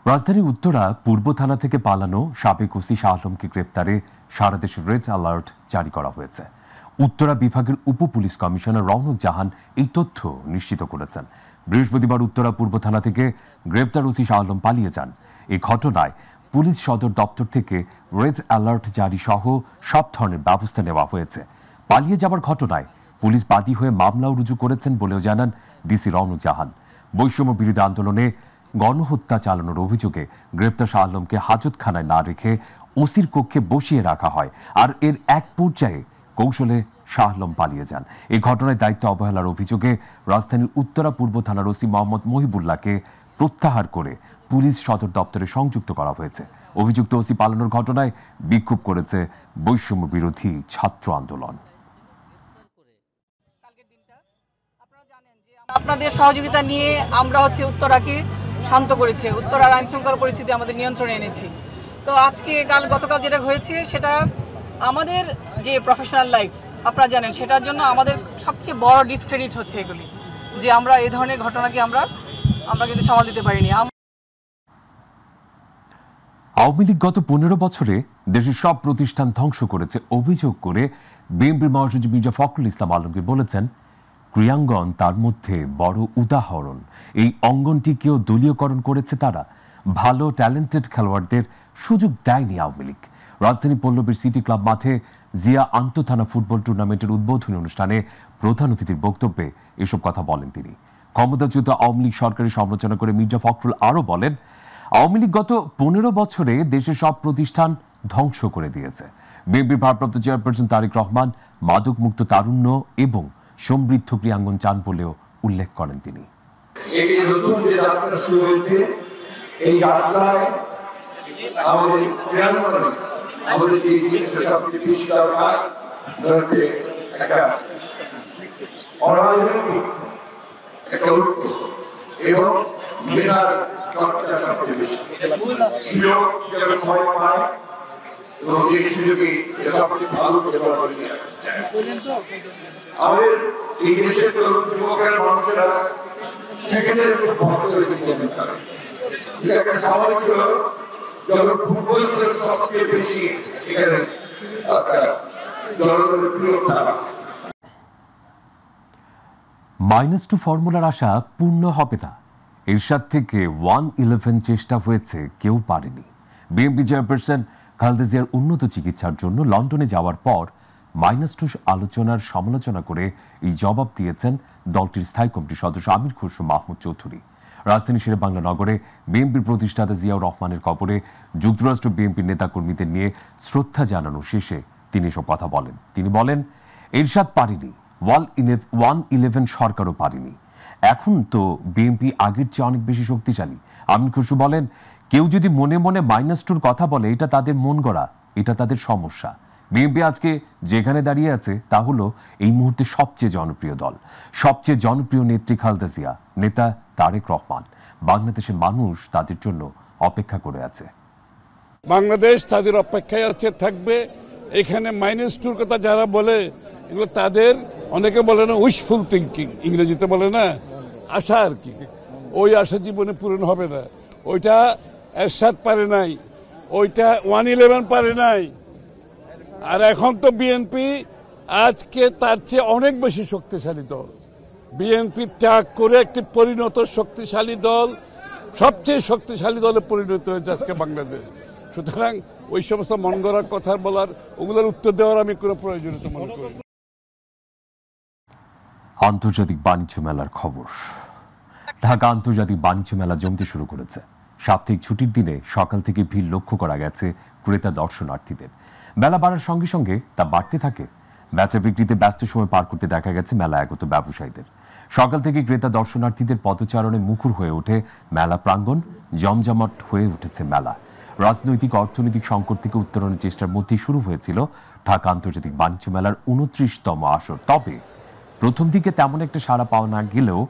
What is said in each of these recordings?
রাজধানীর উত্তরা পূর্ব থানা থেকে পালানো সাবেক ওসি শাহ আলমকে গ্রেপ্তারে সারা দেশে রেড অ্যালার্ট জারি করা হয়েছে। উত্তরা বিভাগের উপ পুলিশ কমিশনার রৌনক জাহান এই তথ্য নিশ্চিত করেছেন। বৃহস্পতিবার উত্তরা পূর্ব থানা থেকে গ্রেপ্তার ওসি শাহ আলম পালিয়ে যান। এই ঘটনায় পুলিশ সদর দপ্তর থেকে রেড অ্যালার্ট জারি সহ সব ধরনের ব্যবস্থা নেওয়া হয়েছে। পালিয়ে যাওয়ার ঘটনায় পুলিশ বাদী হয়ে মামলাও রুজু করেছেন বলেও জানান ডিসি রৌনক জাহান। বৈষম্য বিরোধী আন্দোলনে গণহত্যা চালানোর অভিযোগে গ্রেপ্তার শাহ আলমকে হাজতখানায় না রেখে ওসির কক্ষে বসিয়ে রাখা হয়, আর এর এক পর্যায়ে কৌশলে শাহ আলম পালিয়ে যান। এই ঘটনায় দায়িত্ব অবহেলার অভিযোগে রাজধানীর উত্তরা পূর্ব থানার ওসি মোহাম্মদ মহিবুল্লাহকে প্রত্যাহার করে পুলিশ সদর দপ্তরে সংযুক্ত করা হয়েছে। অভিযুক্ত ওসি পালানোর ঘটনায় বিক্ষোভ করেছে বৈষম্য বিরোধী ছাত্র আন্দোলন। আপনাদের সহযোগিতা নিয়ে আমরা উত্তরাকে শান্ত করেছি, উত্তরার আইন শৃঙ্খলা পরিস্থিতি আমাদের নিয়ন্ত্রণে এনেছি। তো গতকাল যেটা হয়েছে সেটা আমাদের যে প্রফেশনাল লাইফ আপনারা জানেন, সেটার জন্য আমাদের সবচেয়ে বড় ডিসক্রেডিট হচ্ছে এগুলি, যে আমরা এই ধরনের ঘটনাকে আমরা কিন্তু সামাল দিতে পারিনি। আওয়ামী লীগ গত 15 বছরে দেশের সব প্রতিষ্ঠান ধ্বংস করেছে অভিযোগ করে বিএনপির মহাসচিব মির্জা ফখরুল ইসলাম আলমগীর বলেছেন, ক্রীড়াঙ্গন তার মধ্যে বড় উদাহরণ। এই অঙ্গনটিকেও দলীয়করণ করেছে তারা। ভালো ট্যালেন্টেড খেলোয়াড়দের সুযোগ দেয়নি আওয়ামী লীগ। রাজধানী পল্লবীর সিটি ক্লাব মাঠে জিয়া আন্তঃথানা ফুটবল টুর্নামেন্টের উদ্বোধনী অনুষ্ঠানে প্রধান অতিথির বক্তব্যে এসব কথা বলেন তিনি। ক্ষমতাচ্যুত আওয়ামী লীগ সরকারের সমালোচনা করে মির্জা ফখরুল আরও বলেন, আওয়ামী লীগ গত 15 বছরে দেশের সব প্রতিষ্ঠান ধ্বংস করে দিয়েছে। বিএনপির ভারপ্রাপ্ত চেয়ারপারসন তারেক রহমান মাদক মুক্ত তারুণ্য এবং সমৃদ্ধ ক্রীড়াঙ্গন চান বলেও উল্লেখ করেন তিনি। এই নতুন যে যাত্রা শুরু হয়েছে, এই যাত্রায় আমাদের ক্রীড়াঙ্গনে আমাদের যে জিনিসটা সবচেয়ে বেশি দরকার একটা অরাজনৈতিক একটা ঐক্য এবং মেধার চর্চা সবচেয়ে বেশি। সুযোগ যেন সবাই পায় এবং সেই সুযোগে সবচেয়ে ভালো খেলোয়াড় তৈরি আমাদের এই দেশের তরুণ যুবকের মানুষেরা ক্রিকেটের খুব ভক্ত হয়েছে। এটা একটা সময় ছিল যখন ফুটবল ছিল সবচেয়ে বেশি এখানে জনগণের প্রিয় খেলা। -2 ফর্মুলার আশা পূর্ণ হবে না। এরশাদ থেকে 1-11 চেষ্টা হয়েছে, কেউ পারেনি। বিএনপি চেয়ারপারসন খালেদা জিয়ার উন্নত চিকিৎসার জন্য লন্ডনে যাওয়ার পর -2 আলোচনার সমালোচনা করে এই জবাব দিয়েছেন দলটির স্থায়ী কমিটির সদস্য আমির খসরু মাহমুদ চৌধুরী। রাজধানী শেরেবাংলা নগরে বিএনপির প্রতিষ্ঠাতা জিয়াউর রহমানের কবরে যুক্তরাষ্ট্র বিএনপির নেতাকর্মীদের নিয়ে শ্রদ্ধা জানানো শেষে তিনি এসব কথা বলেন। তিনি বলেন, এরশাদ পারেনি, 1-11 সরকারও পারেনি। এখন তো বিএনপি আগের চেয়ে অনেক বেশি শক্তিশালী। আমির খসরু বলেন, কেউ যদি মনে মনে -2 কথা বলে, এটা তাদের মন গড়া, এটা তাদের সমস্যা। বিএনপি আজকে যেখানে দাঁড়িয়ে আছে তা হলো এই মুহূর্তে সবচেয়ে জনপ্রিয় দল, সবচেয়ে জনপ্রিয় নেত্রী খালেদা জিয়া, নেতা তারেক রহমান। বাংলাদেশের মানুষ তাদের জন্য অপেক্ষা করে আছে। বাংলাদেশ তাদের অপেক্ষায় আছে, থাকবে। এখানে -2 কথা যারা বলে, এগুলো তাদের, অনেকে বলে না উইশফুল থিঙ্কিং, ইংরেজিতে বলে না, আশা আর কি। ওই আশা জীবনে পূরণ হবে না। ওইটা এরশাদ পারে নাই, ওইটা 1-11 পারে নাই। আর এখন তো বিএনপি আজকে তার চেয়ে অনেক বেশি শক্তিশালী দল। বিএনপি ত্যাগ করে একটি পরিণত শক্তিশালী দল, সবচেয়ে শক্তিশালী দলে পরিণত হয়েছে আজকে বাংলাদেশ। সুতরাং ওই সমস্ত মন গড়া কথা বলার, ওগুলোর উত্তর দেওয়ার আমি কোনো প্রয়োজনীয়তা মনে করি। আন্তর্জাতিক বাণিজ্য মেলার খবর। ঢাকা আন্তর্জাতিক বাণিজ্য মেলা জমতে শুরু করেছে। সাপ্তাহিক ছুটির দিনে সকাল থেকে ভিড় লক্ষ্য করা গেছে ক্রেতা দর্শনার্থীদের। বেলা বাড়ার সঙ্গে সঙ্গে তা বাড়তে থাকে। বেচা বিক্রিতে ব্যস্ত সময় পার করতে দেখা গেছে মেলা আগত ব্যবসায়ীদের। সকাল থেকে ক্রেতা দর্শনার্থীদের পদচারণে মুখর হয়ে ওঠে মেলা প্রাঙ্গণ, জমজমাট হয়ে উঠেছে মেলা। রাজনৈতিক অর্থনৈতিক সংকট থেকে উত্তরণের চেষ্টার মধ্যেই শুরু হয়েছিল ঢাকা আন্তর্জাতিক বাণিজ্য মেলার 29তম আসর। তবে প্রথম দিকে তেমন একটা সাড়া পাওয়া না গেলেও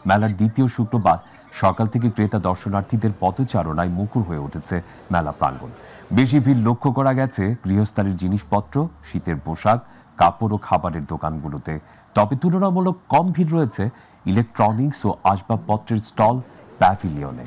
মেলার দ্বিতীয় শুক্রবার সকাল থেকে ক্রেতা দর্শনার্থীদের পদচারণায় মুখর হয়ে উঠেছে মেলা প্রাঙ্গণ। বেশি ভিড় লক্ষ্য করা গেছে গৃহস্থালির জিনিসপত্র, শীতের পোশাক, কাপড় ও খাবারের দোকানগুলোতে। তবে তুলনামূলক কম ভিড় রয়েছে ইলেকট্রনিক্স ও আসবাবপত্রের স্টল, প্যাভিলিয়নে।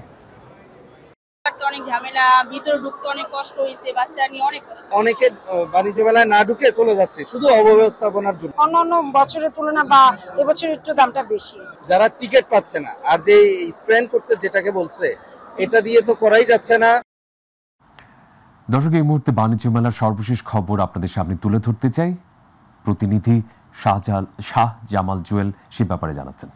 অনেক ঝামেলা, ভিতরে ঢুকতে অনেক কষ্ট হয়েছে, বাচ্চা নিয়ে অনেক কষ্ট। অনেকে বাণিজ্য মেলায় না ঢুকে চলে যাচ্ছে শুধু অব্যবস্থাপনার জন্য। অন্যান্য বছরের তুলনা বা এবছর একটু দামটা বেশি। যারা টিকিট পাচ্ছে না, আর যে স্প্যান করতে যেটাকে বলছে এটা দিয়ে তো করাই যাচ্ছে না। দর্শক, এই মুহূর্তে বাণিজ্য মেলার সর্বশেষ খবর আপনাদের সামনে তুলে ধরতে চাই। প্রতিনিধি শাহ জামাল জুয়েল সে ব্যাপারে জানাচ্ছেন।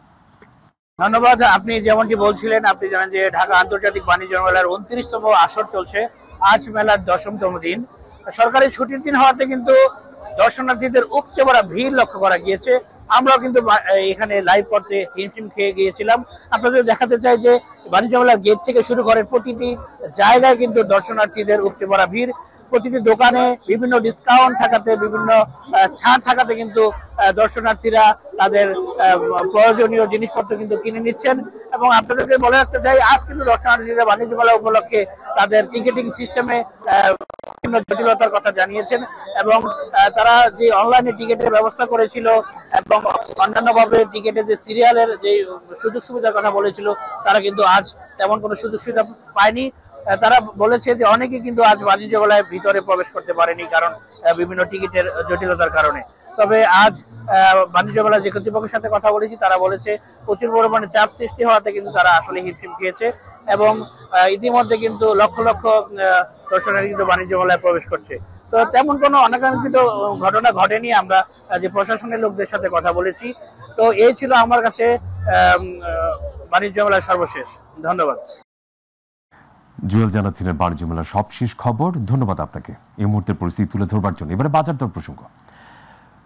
ধন্যবাদ। আপনি যেমনটি বলছিলেন, আপনি জানেন যে ঢাকা আন্তর্জাতিক বাণিজ্য মেলার 29তম আসর চলছে। আজ মেলার 10তম দিন। সরকারি ছুটির দিন হওয়াতে কিন্তু দর্শনার্থীদের উপচে পড়া ভিড় লক্ষ্য করা গিয়েছে। আমরাও কিন্তু এখানে লাইভ পথে হিমশিম খেয়ে গিয়েছিলাম। আপনাদের দেখাতে চাই যে বাণিজ্য মেলার গেট থেকে শুরু করে প্রতিটি জায়গায় কিন্তু দর্শনার্থীদের উপচে পড়া ভিড়। প্রতিটি দোকানে বিভিন্ন ডিসকাউন্ট থাকাতে, বিভিন্ন ছাড় থাকাতে কিন্তু দর্শনার্থীরা তাদের প্রয়োজনীয় জিনিসপত্র কিন্তু কিনে নিচ্ছেন। এবং আপনাদেরকে বলে রাখতে চাই, আজ কিন্তু দর্শনার্থীরা বাণিজ্য মেলা উপলক্ষে তাদের টিকেটিং সিস্টেমে বিভিন্ন জটিলতার কথা জানিয়েছেন এবং তারা যে অনলাইনে টিকিটের ব্যবস্থা করেছিল এবং অন্যান্যভাবে টিকিটের যে সিরিয়ালের যে সুযোগ সুবিধার কথা বলেছিল, তারা কিন্তু আজ তেমন কোনো সুযোগ সুবিধা পায়নি। তারা বলেছে যে অনেকে কিন্তু আজ বাণিজ্য মেলায় ভিতরে প্রবেশ করতে পারেনি, কারণ বিভিন্ন টিকিটের জটিলতার কারণে। তবে আজ বাণিজ্য মেলা যে কর্তৃপক্ষের সাথে কথা বলেছি, তারা বলেছে প্রচুর পরিমাণে চাপ সৃষ্টি হওয়াতে কিন্তু তারা আসলে হিমশিম খেয়েছে এবং ইতিমধ্যে কিন্তু লক্ষ লক্ষ দর্শনার্থী কিন্তু বাণিজ্য মেলায় প্রবেশ করছে। তো তেমন কোনো অনাকাঙ্ক্ষিত ঘটনা ঘটেনি। আমরা যে প্রশাসনের লোকদের সাথে কথা বলেছি। তো এই ছিল আমার কাছে বাণিজ্য মেলার সর্বশেষ। ধন্যবাদ। জুয়েল জানাচ্ছিলেন বাণিজ্য মেলার সবশেষ খবর। ধন্যবাদ আপনাকে এই মুহূর্তের পরিস্থিতি তুলে ধরবার জন্য। এবারে বাজার দর প্রসঙ্গ।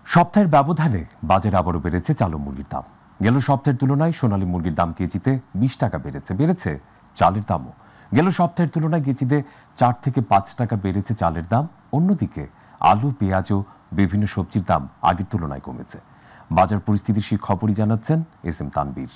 সপ্তাহের ব্যবধানে বাজারে আবারও বেড়েছে চালু মুরগির দাম। গেল সপ্তাহের তুলনায় সোনালী মুরগির দাম কেজিতে 20 টাকা বেড়েছে চালের দামও। গেল সপ্তাহের তুলনায় কেজিতে 4 থেকে 5 টাকা বেড়েছে চালের দাম। অন্যদিকে আলু, পেঁয়াজ ও বিভিন্ন সবজির দাম আগের তুলনায় কমেছে। বাজার পরিস্থিতির সেই খবরই জানাচ্ছেন এস এম তানবীর।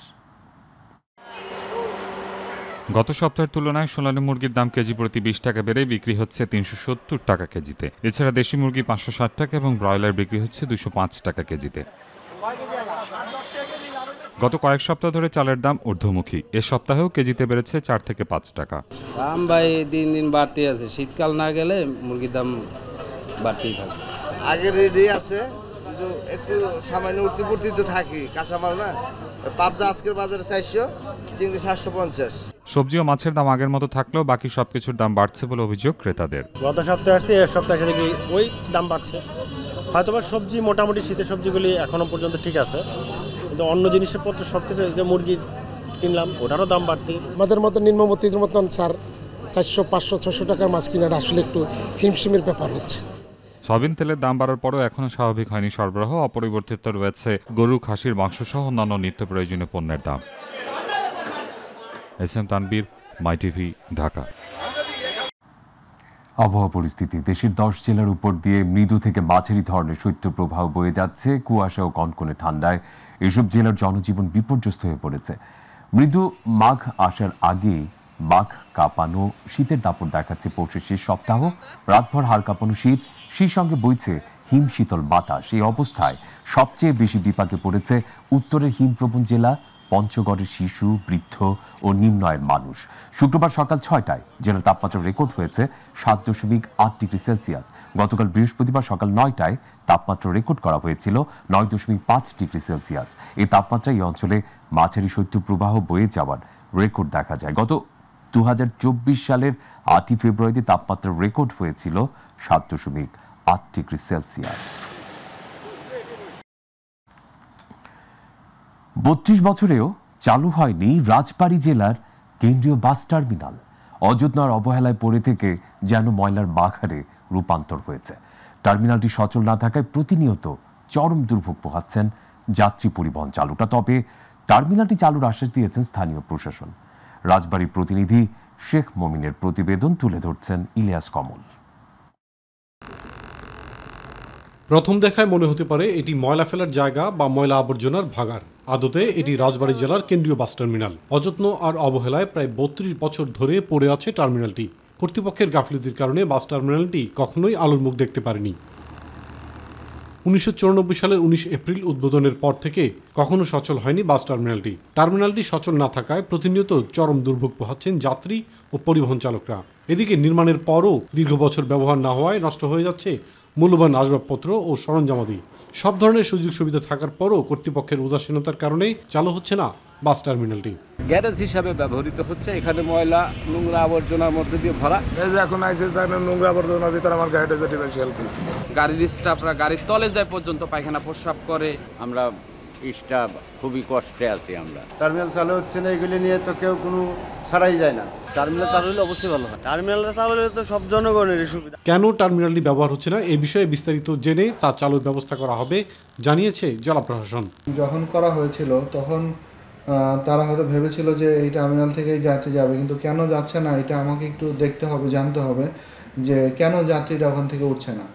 গত সপ্তাহের তুলনায় সোনালী মুরগির দাম কেজি প্রতি 20 টাকা বেড়ে বিক্রি হচ্ছে 370 টাকা কেজিতে। এছাড়া দেশি মুরগি 560 টাকা এবং ব্রয়লার বিক্রি হচ্ছে 205 টাকা কেজিতে। গত কয়েক সপ্তাহ ধরে চালের দাম ঊর্ধ্বমুখী। এ সপ্তাহেও কেজিতে বেড়েছে 4 থেকে 5 টাকা। দাম ভাই দিন দিন বাড়তে আছে। শীতকাল না গেলে মুরগির দাম বাড়তেই থাকবে। আগে রেডি আছে, কিন্তু একটু সামান্য উঠতে থাকি কাঁচামাল না। পাবদা আজকের বাজারে 400, চিংড়ি 750। সবজি ও মাছের দাম আগের মতো থাকলেও বাকি সবকিছুর দাম বাড়ছে বলে অভিযোগ ক্রেতাদের। গত সপ্তাহে আসছে, এর সপ্তাহে দেখি ওই দাম বাড়ছে। হয়তোবা সবজি মোটামুটি শীতের সবজিগুলি এখনো পর্যন্ত ঠিক আছে, কিন্তু অন্য জিনিসপত্র সবকিছু, যে মুরগি কিনলাম ওটারও দাম বাড়তি। আমাদের মতো নিম্নমধ্যবিত্তের মতন 400, 500, 600 টাকার মাছ কিনাটা আসলে একটু হিমশিমের ব্যাপার হচ্ছে। সয়াবিন তেলের দাম বাড়ার পরও এখনো স্বাভাবিক হয়নি সরবরাহ। অপরিবর্তিত রয়েছে গরু, খাসির মাংস সহ অন্যান্য নিত্য প্রয়োজনীয় পণ্যের দাম। এস এম তানবীর, মাই টিভি, ঢাকা। আবহাওয়া পরিস্থিতি। দেশের 10 জেলার উপর দিয়ে মৃদু থেকে মাঝারি ধরনের শৈত্যপ্রবাহ বয়ে যাচ্ছে। কুয়াশা ও কনকনে ঠান্ডায় এসব জেলার জনজীবন বিপর্যস্ত হয়ে পড়েছে। মৃদু মাঘ আসার আগেই বাঘ কাঁপানো শীতের দাপট দেখাচ্ছে পৌষের শেষ সপ্তাহ। রাতভর হাড় কাঁপানো শীত, সেই সঙ্গে বইছে হিম শীতল বাতাস। এই অবস্থায় সবচেয়ে বেশি বিপাকে পড়েছে উত্তরের হিমপ্রবণ জেলা পঞ্চগড়ের শিশু, বৃদ্ধ ও নিম্ন আয়ের মানুষ। শুক্রবার সকাল 6টায় জেলার তাপমাত্রা রেকর্ড হয়েছে 7.8 ডিগ্রি সেলসিয়াস। গতকাল বৃহস্পতিবার সকাল 9টায় তাপমাত্রা রেকর্ড করা হয়েছিল 9.5 ডিগ্রি সেলসিয়াস। এই তাপমাত্রা এই অঞ্চলে মাঝারি শৈত্যপ্রবাহ বয়ে যাওয়ার রেকর্ড দেখা যায়। গত 2024 সালের 8 ফেব্রুয়ারিতে তাপমাত্রা রেকর্ড হয়েছিল 7.8 ডিগ্রি সেলসিয়াস। 32 বছরেও চালু হয়নি রাজবাড়ী জেলার কেন্দ্রীয় বাস টার্মিনাল। অযত্নার অবহেলায় পড়ে থেকে যেন ময়লার বাঘারে রূপান্তর হয়েছে। টার্মিনালটি সচল না থাকায় প্রতিনিয়ত চরম দুর্ভোগ পোহাচ্ছেন যাত্রী পরিবহন চালকরা। তবে টার্মিনালটি চালুর আশ্বাস দিয়েছেন স্থানীয় প্রশাসন। রাজবাড়ী প্রতিনিধি শেখ মমিনের প্রতিবেদন তুলে ধরছেন ইলিয়াস কমল। প্রথম দেখায় মনে হতে পারে এটি ময়লা ফেলার জায়গা বা ময়লা আবর্জনার ভাগাড়। আদতে এটি রাজবাড়ী জেলার কেন্দ্রীয় বাস টার্মিনাল। অযত্ন আর অবহেলায় প্রায় 32 বছর ধরে পড়ে আছে টার্মিনালটি। কর্তৃপক্ষের গাফিলতির কারণে বাস টার্মিনালটি কখনোই আলোর মুখ দেখতে পারেনি। 1994 সালের 19 এপ্রিল উদ্বোধনের পর থেকে কখনো সচল হয়নি বাস টার্মিনালটি। টার্মিনালটি সচল না থাকায় প্রতিনিয়ত চরম দুর্ভোগ পোহাচ্ছেন যাত্রী ও ও পরিবহন চালকরা। এদিকে নির্মাণের পরও দীর্ঘ বছর ব্যবহার না হওয়ায় নষ্ট হয়ে যাচ্ছে মূল্যবান আসবাবপত্র ও সরঞ্জামাদি। সব ধরনের সুযোগ সুবিধা থাকার পরও কর্তৃপক্ষের উদাসীনতার কারণেই চালু হচ্ছে না বাস টার্মিনালটি। গ্যারেজ হিসাবে ব্যবহৃত হচ্ছে, এখানে ময়লা নোংরা আবর্জনার মধ্যে দিয়ে ভরা। এই যে এখন আইসে নোংরা আবর্জনার ভিতরে আমার গাড়িটা যেতে বেশি হেল্প করে। গাড়ির স্টাফরা গাড়ির তলে যায় পর্যন্ত পায়খানা প্রস্রাব করে। আমরা স্টাফ খুবই কষ্টে আছি। আমরা টার্মিনাল চালু হচ্ছে না, এগুলি নিয়ে তো কেউ কোনো ছাড়াই যায় না। টার্মিনাল চালু হলে অবশ্যই ভালো হয়। টার্মিনালটা চালু হলে তো সব জনগণের সুবিধা। কেন টার্মিনালটি ব্যবহার হচ্ছে না এই বিষয়ে বিস্তারিত জেনে তা চালুর ব্যবস্থা করা হবে জানিয়েছে জেলা প্রশাসন। যখন করা হয়েছিল তখন তারা হয়তো ভেবেছিল যে এই টার্মিনাল থেকেই যাত্রী যাবে, কিন্তু কেন যাচ্ছে না এটা আমাকে একটু দেখতে হবে, জানতে হবে যে কেন যাত্রীরা ওখান থেকে উঠছে না।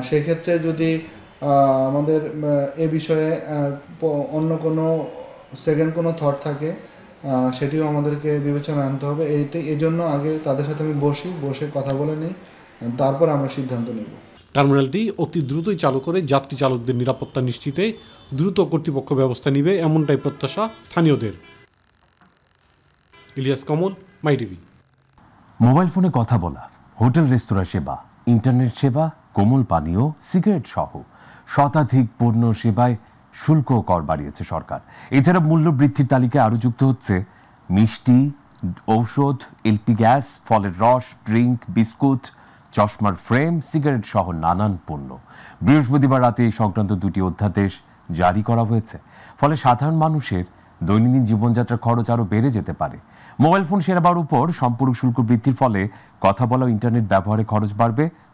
সেক্ষেত্রে যদি আমাদের এ বিষয়ে অন্য কোনো সেকেন্ড কোনো থট থাকে সেটিও আমাদেরকে বিবেচনায় আনতে হবে। এই জন্য আগে তাদের সাথে আমি বসে কথা বলে নিই, তারপর আমরা সিদ্ধান্ত নেব। টার্মিনালটি অতি দ্রুতই চালু করে যাত্রী চালকদের নিরাপত্তা নিশ্চিতে দ্রুত কর্তৃপক্ষ ব্যবস্থা নেবে, এমনটাই প্রত্যাশা স্থানীয়দের। ইলিয়াস কমল, মাই টিভি। মোবাইল ফোনে কথা বলা, হোটেল রেস্তোরাঁ সেবা, ইন্টারনেট সেবা, কোমল পানীয়, সিগারেট সহ শতাধিক পণ্য সেবায় শুল্ক কর বাড়িয়েছে সরকার। এছাড়া মূল্য বৃদ্ধির তালিকায় আরও যুক্ত হচ্ছে মিষ্টি, ঔষধ, এলপি গ্যাস, ফলের রস, ড্রিঙ্ক, বিস্কুট, চশমার ফ্রেম, সিগারেট সহ নানান পণ্য। বৃহস্পতিবার রাতে এই সংক্রান্ত দুটি অধ্যাদেশ জারি করা হয়েছে। ফলে সাধারণ মানুষের দৈনন্দিন জীবনযাত্রার খরচ আরও বেড়ে যেতে পারে। মোবাইল ফোন সেবার উপর সম্পূরক শুল্ক বৃদ্ধির ফলে কথা বলা, ইন্টারনেট ব্যবহারে খরচ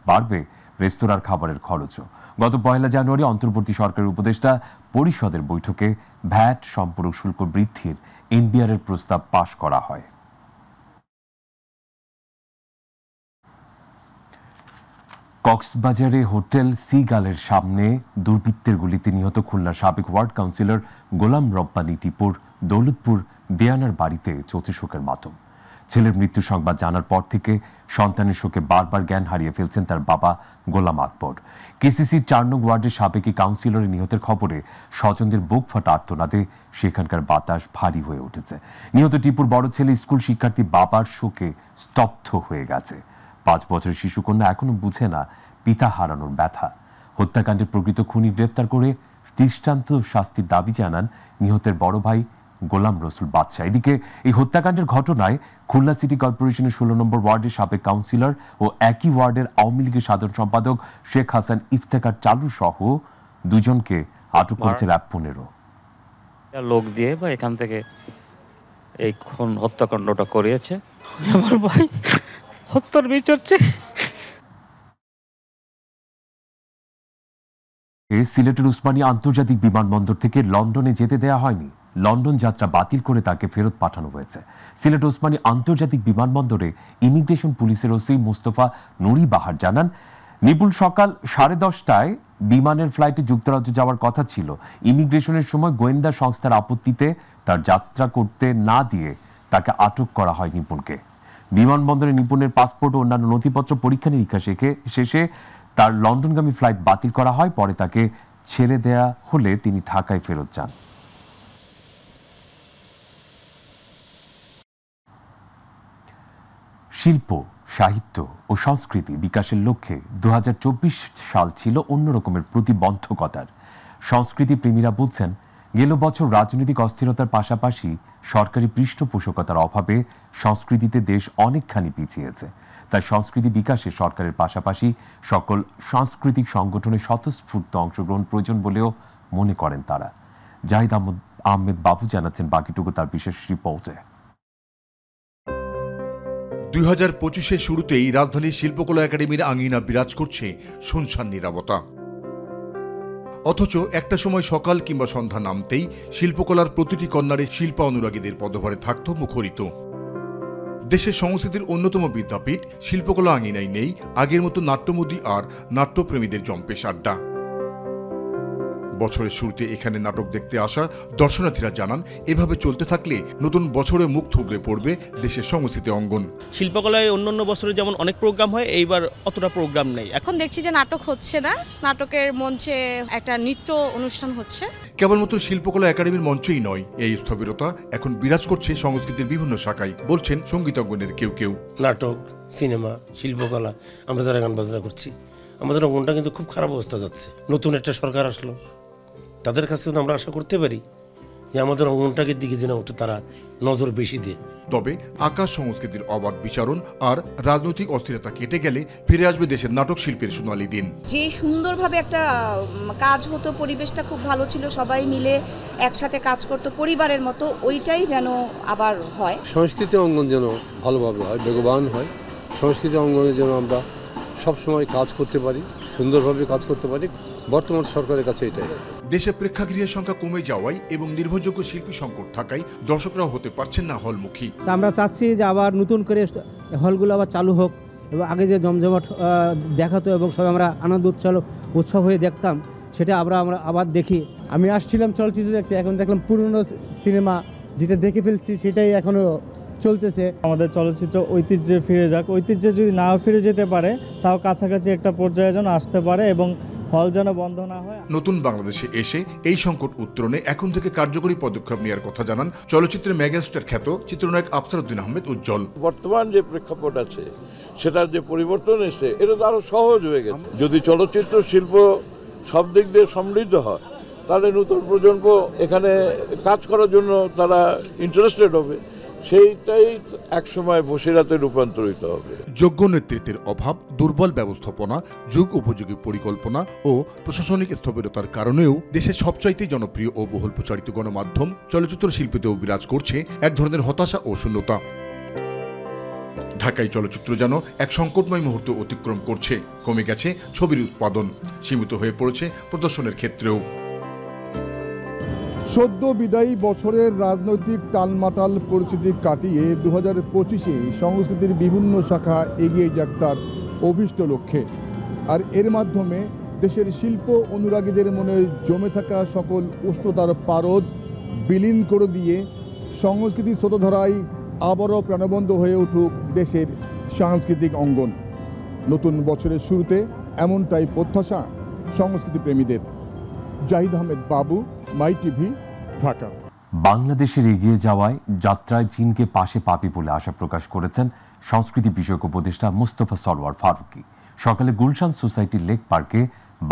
বাড়বে রেস্তোরাঁর খাবারের খরচও। গত 1 জানুয়ারি অন্তর্বর্তী সরকারের উপদেষ্টা পরিষদের বৈঠকে ভ্যাট সম্পূরক শুল্ক বৃদ্ধির এনবিআর-এর প্রস্তাব পাশ করা হয়। কক্সবাজারে হোটেল সিগালের সামনে দুর্বৃত্তের গুলিতে নিহত খুলনার সাবেক ওয়ার্ড কাউন্সিলর গোলাম রব্বানী টিপুর দৌলতপুর দেয়ানার বাড়িতে চলছে শোকের মাতম। ছেলের মৃত্যুর সংবাদ জানার পর থেকে সন্তানের শোকে বারবার জ্ঞান হারিয়ে ফেলছেন তার বাবা গোলাম আকবর। কেসিসি 4 নং ওয়ার্ডের সাবেক কাউন্সিলরের নিহতের খবরে স্বজনদের বুক ফাটা আর্তনাদে সেখানকার বাতাস ভারী হয়ে উঠেছে। নিহত টিপুর বড় ছেলে স্কুল শিক্ষার্থী বাবার শোকে স্তব্ধ হয়ে গেছে। 5 বছরের শিশুকন্যা এখনো বুঝে না পিতা হারানোর ব্যথা। হত্যাকাণ্ডের প্রকৃত খুনি গ্রেপ্তার করে দৃষ্টান্ত শাস্তির দাবি জানান নিহতের বড় ভাই গোলাম রসুল বাদশা। এদিকে এই হত্যাকাণ্ডের ঘটনায় খুলনা সিটি কর্পোরেশনের 16 নম্বর ওয়ার্ডের সাবেক কাউন্সিলর ও একই ওয়ার্ডের আওয়ামী লীগের সাধারণ সম্পাদক শেখ হাসান ইফতেখার চালু সহ 2 জনকে আটক করেছে র্যাব 15। লোক দিয়ে বা এখান থেকে এই হত্যাকাণ্ডটা করিয়েছে আমার ভাই, হত্যার বিচার চাই। সিলেটের উসমানিয়া আন্তর্জাতিক বিমানবন্দর থেকে লন্ডনে যেতে দেয়া হয়নি। লন্ডন যাত্রা বাতিল করে তাকে ফেরত পাঠানো হয়েছে। সিলেট ওসমানী আন্তর্জাতিক বিমানবন্দরে ইমিগ্রেশন পুলিশের ওসি মুস্তফা নুরি বাহার জানান, নিপুল সকাল 10:30টায় বিমানের ফ্লাইটে যুক্তরাজ্য যাওয়ার কথা ছিল। ইমিগ্রেশনের সময় গোয়েন্দা সংস্থার আপত্তিতে তার যাত্রা করতে না দিয়ে তাকে আটক করা হয় নিপুলকে। বিমানবন্দরে নিপুণের পাসপোর্ট ও অন্যান্য নথিপত্র পরীক্ষা নিরীক্ষা শেষে তার লন্ডনগামী ফ্লাইট বাতিল করা হয়। পরে তাকে ছেড়ে দেয়া হলে তিনি ঢাকায় ফেরত যান। শিল্প, সাহিত্য ও সংস্কৃতি বিকাশের লক্ষ্যে 2024 সাল ছিল অন্য রকমের প্রতিবন্ধকতার। সংস্কৃতি প্রেমীরা বলছেন, গেল বছর রাজনৈতিক অস্থিরতার পাশাপাশি সরকারি পৃষ্ঠপোষকতার অভাবে সংস্কৃতিতে দেশ অনেকখানি পিছিয়েছে। তাই সংস্কৃতি বিকাশে সরকারের পাশাপাশি সকল সাংস্কৃতিক সংগঠনের স্বতঃস্ফূর্ত অংশগ্রহণ প্রয়োজন বলেও মনে করেন তারা। জাহিদ আহমেদ বাবু জানাচ্ছেন বাকিটুকু তার বিশেষ রিপোর্টে। 2025-এর শুরুতেই রাজধানীর শিল্পকলা একাডেমির আঙিনা বিরাজ করছে শুনশান নীরবতা। অথচ একটা সময় সকাল কিংবা সন্ধ্যা নামতেই শিল্পকলার প্রতিটি কর্নারে শিল্পা অনুরাগীদের পদভারে থাকত মুখরিত। দেশের সংস্কৃতির অন্যতম বিদ্যাপীঠ শিল্পকলা আঙিনায় নেই আগের মতো নাট্যমোদী আর নাট্যপ্রেমীদের জম্পেশ আড্ডা। বছরের শুরুতে এখানে নাটক দেখতে আসা দর্শনার্থীরা জানান, এভাবে চলতে থাকলে নতুন বছরে মুখ থুবড়ে পড়বে দেশের সংস্কৃতি অঙ্গন। শিল্পকলায় অন্যান্য বছরে যেমন অনেক প্রোগ্রাম হয়, এইবার অতটা প্রোগ্রাম নেই। এখন দেখছি যে নাটক হচ্ছে না, নাটকের মঞ্চে একটা নৃত্য অনুষ্ঠান হচ্ছে। কেবলমাত্র শিল্পকলা একাডেমির মঞ্চেই নয়, এই স্থবিরতা এখন বিরাজ করছে সংস্কৃতির বিভিন্ন শাখায়, বলছেন সঙ্গীতজ্ঞদের কেউ কেউ। নাটক, সিনেমা, শিল্পকলা, আমরা যারা গান বাজনা করছি, আমাদের অঙ্গনটা কিন্তু খুব খারাপ অবস্থা যাচ্ছে। নতুন একটা সরকার আসলো, তাদের কাছ থেকে আমরা আশা করতে পারি যে আমাদের অঙ্গনটাকে দিকে যেন একটু তারা নজর বেশি দেয়। তবে আকাশ সংস্কৃতির অবাধ বিচারণ আর রাজনৈতিক অস্থিরতা কেটে গেলে ফিরে আসবে দেশের নাটক শিল্পের সোনালী দিন। যে সুন্দরভাবে একটা কাজ হতো, পরিবেশটা খুব ভালো ছিল, সবাই মিলে একসাথে কাজ করতো পরিবারের মতো, ওইটাই যেন আবার হয়। সংস্কৃতি অঙ্গন যেন ভালোভাবে হয়, বেগবান হয়। সংস্কৃতি অঙ্গনে যেন আমরা সবসময় কাজ করতে পারি, সুন্দরভাবে কাজ করতে পারি, বর্তমান সরকারের কাছে এটাই। দেশে প্রেক্ষাগৃহের সংখ্যা কমে যাওয়ায় এবং নির্ভরযোগ্য শিল্পী সংকট থাকায় দর্শকরাও হতে পারছেন না হলমুখী। আমরা চাচ্ছি যে আবার নতুন করে হলগুলো আবার চালু হোক এবং আগে যে জমজমাট দেখাতো এবং সবাই আমরা আনন্দ উৎসব হয়ে দেখতাম, সেটা আমরা আবার দেখি। আমি আসছিলাম চলচ্চিত্র দেখতে, এখন দেখলাম পুরনো সিনেমা যেটা দেখে ফেলছি সেটাই এখনো চলতেছে। আমাদের চলচ্চিত্র ঐতিহ্যে ফিরে যাক, ঐতিহ্যে যদি নাও ফিরে যেতে পারে তাও কাছাকাছি একটা পর্যায়ে যেন আসতে পারে এবং হল যেন বন্ধ না হয়। নতুন বাংলাদেশে এসে এই সংকট উত্তরণে এখন থেকে কার্যকরী পদক্ষেপ নেওয়ার কথা জানান চলচ্চিত্রের মেগাস্টার খ্যাত চিত্রনায়ক আফসার উদ্দিন আহমেদ উজ্জ্বল। বর্তমান যে প্রেক্ষাপট আছে সেটার যে পরিবর্তন এসে এটা তো আরো সহজ হয়ে গেছে। যদি চলচ্চিত্র শিল্প সব দিক দিয়ে সমৃদ্ধ হয় তাহলে নতুন প্রজন্ম এখানে কাজ করার জন্য তারা ইন্টারেস্টেড হবে, সেইটাই একসময় বসিরাতে রূপান্তরিত হবে। যোগ্য নেতৃত্বের অভাব, দুর্বল ব্যবস্থাপনা, যুগ উপযোগী পরিকল্পনা ও প্রশাসনিক স্থবিরতার কারণেও দেশের সবচাইতে জনপ্রিয় ও বহুল প্রচারিত গণমাধ্যম চলচ্চিত্র শিল্পীতেও বিরাজ করছে এক ধরনের হতাশা ও শূন্যতা। ঢাকাই চলচ্চিত্র যেন এক সংকটময় মুহূর্ত অতিক্রম করছে। কমে গেছে ছবির উৎপাদন, সীমিত হয়ে পড়েছে প্রদর্শনের ক্ষেত্রেও। সদ্য বিদায়ী বছরের রাজনৈতিক টালমাটাল পরিস্থিতি কাটিয়ে 2025-এ সংস্কৃতির বিভিন্ন শাখা এগিয়ে যাক তার অভীষ্ট লক্ষ্যে। আর এর মাধ্যমে দেশের শিল্প অনুরাগীদের মনে জমে থাকা সকল উষ্ণতার পারদ বিলীন করে দিয়ে সংস্কৃতি স্রোতধারায় আবারও প্রাণবন্ত হয়ে উঠুক দেশের সাংস্কৃতিক অঙ্গন। নতুন বছরের শুরুতে এমনটাই প্রত্যাশা সংস্কৃতি প্রেমীদের। জাহিদ আহমেদ বাবু, মাই টিভি, ঢাকা। বাংলাদেশের এগিয়ে যাওয়ায় যাত্রায় চীনকে পাশে পাবে বলে আশা প্রকাশ করেছেন সংস্কৃতি বিষয়ক উপদেষ্টা মুস্তফা সরওয়ার ফারুকী। সকালে গুলশান সোসাইটি লেক পার্কে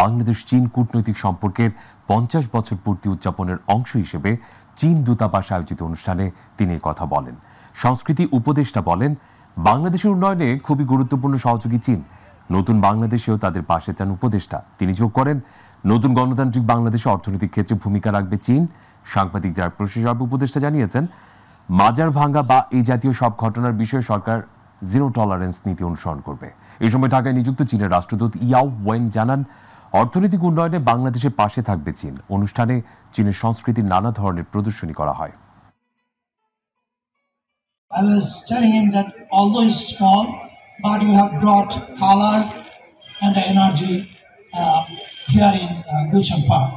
বাংলাদেশ চীন কূটনৈতিক সম্পর্কের 50 বছর পূর্তি উদযাপনের অংশ হিসেবে চীন দূতাবাস আয়োজিত অনুষ্ঠানে তিনি কথা বলেন। সংস্কৃতি উপদেষ্টা বলেন, বাংলাদেশের উন্নয়নে খুবই গুরুত্বপূর্ণ সহযোগী চীন। নতুন বাংলাদেশেও তাদের পাশে চান উপদেষ্টা। তিনি যোগ করেন, নতুন গণতান্ত্রিক বাংলাদেশে অর্থনৈতিক ক্ষেত্রে ভূমিকা রাখবে চীন। সাংবাদিকদের প্রশাসক উপদেষ্টা জানিয়েছেন, মাজার ভাঙ্গা বা এই জাতীয় সব ঘটনার বিষয়ে সরকার জিরো টলারেন্স নীতি অনুসরণ করবে। এই সময় ঢাকায় নিযুক্ত চীনের রাষ্ট্রদূত ইয়াও ওয়েন জানান, অর্থনৈতিক উন্নয়নে বাংলাদেশের পাশে থাকবে চীন। অনুষ্ঠানে চীনের সংস্কৃতির নানা ধরনের প্রদর্শনী করা হয়। I was telling him that although it's small, but you have brought color and the energy here in Gulshan Park.